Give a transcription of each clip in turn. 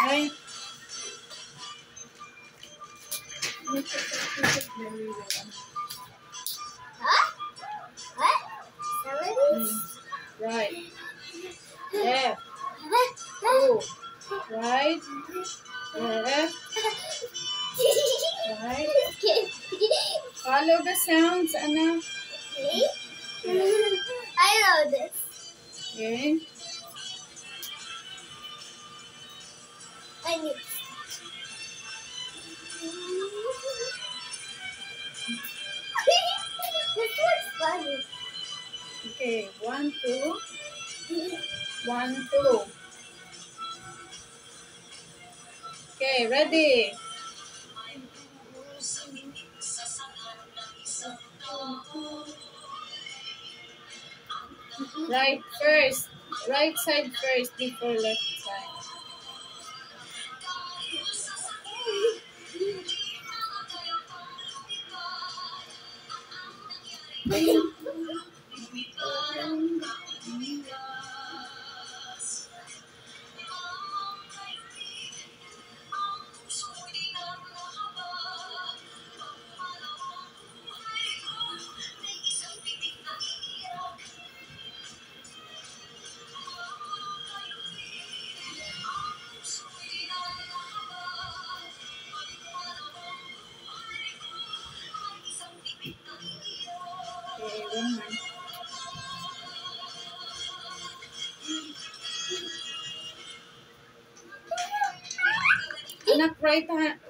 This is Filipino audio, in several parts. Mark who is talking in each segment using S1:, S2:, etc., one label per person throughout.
S1: Right? Right. Left. Two. Right. Left. Right. Follow the sounds, Anna.
S2: I know this.
S1: Okay.
S2: I need. This looks funny.
S1: Okay. 1, 2. 1, 2. Okay, ready. Right first. Right side first before left side. Okay, 1 more. Anak,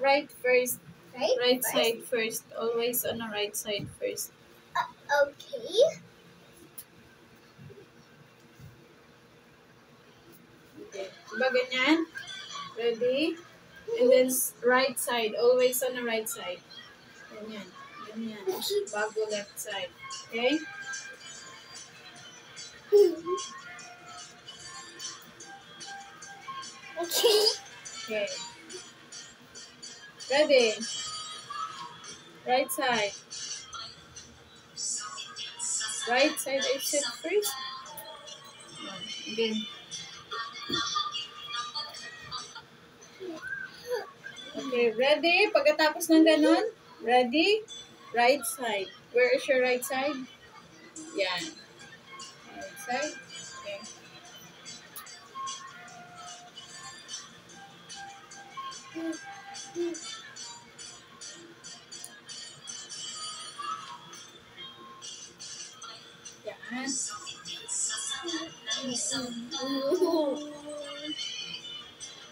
S1: right first. Right side first. Always on the right side first.
S2: Okay.
S1: Okay. Diba ganyan? Ready? And then right side. Always on the right side. Ganyan. Ganyan. Bago left side. Okay?
S2: Okay.
S1: Okay. Ready? Right side. Right side I said first. Again. Okay, ready? Pagkatapos ng ganon, ready? Right side. Where is your right side? Yan. Right side. Okay. Yan.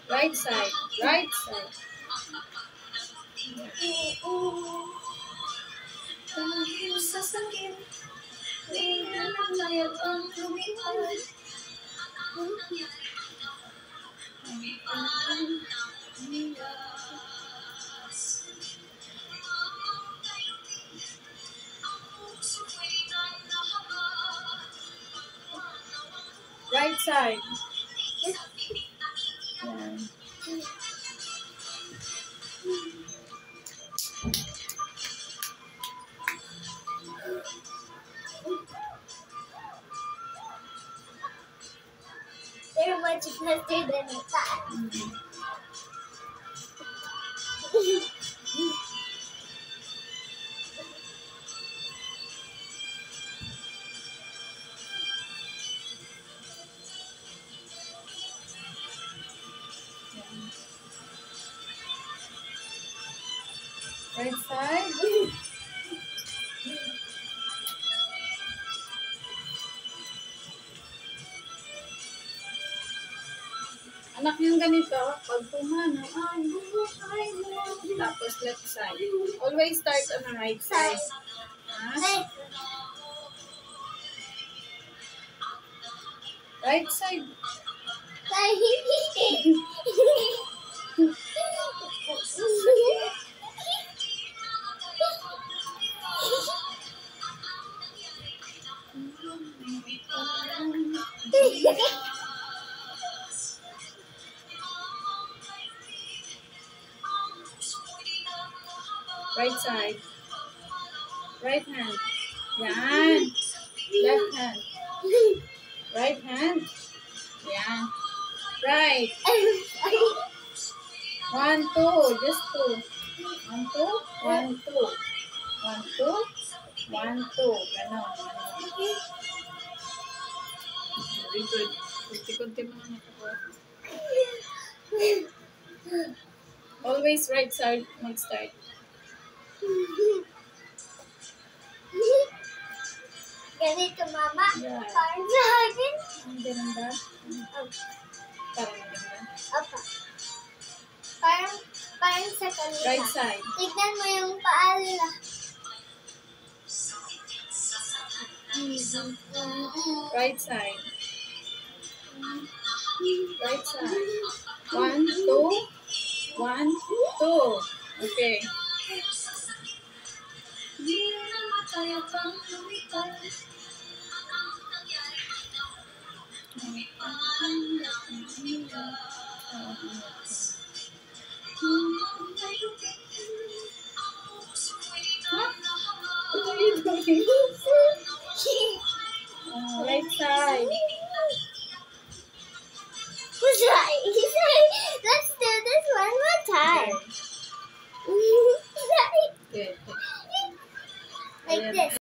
S1: Right side. Right side. Dahil sa sakit, di na namayag ang lumipad. Right side. Yan.
S2: They're much faster than I thought.
S1: Right side. Anak yung ganito, pag pumano, ay, buhay mo. Tapos left side. Always start on the right side. Ha? Right side. Right side. Right hand. Yan. Left hand. Right hand. Yan. Right. 1, 2. Just 2. 1, 2. 1, 2. 1, 2. 1, 2. Ganon. Very good. Kunti-kunti mo na nakuha. Always right side mag-start.
S2: Ganito, Mama.
S1: Yeah.
S2: Parang sa akin.
S1: Ang ganda.
S2: Oh,
S1: Parang maganda.
S2: Opa. Parang sa kanila.
S1: Right side.
S2: Tignan mo yung paa nila.
S1: Right side. Right side. 1, 2. 1, 2. Okay. What are you doing? Right side.
S2: Let's do this one more time.
S1: Okay.
S2: Like this.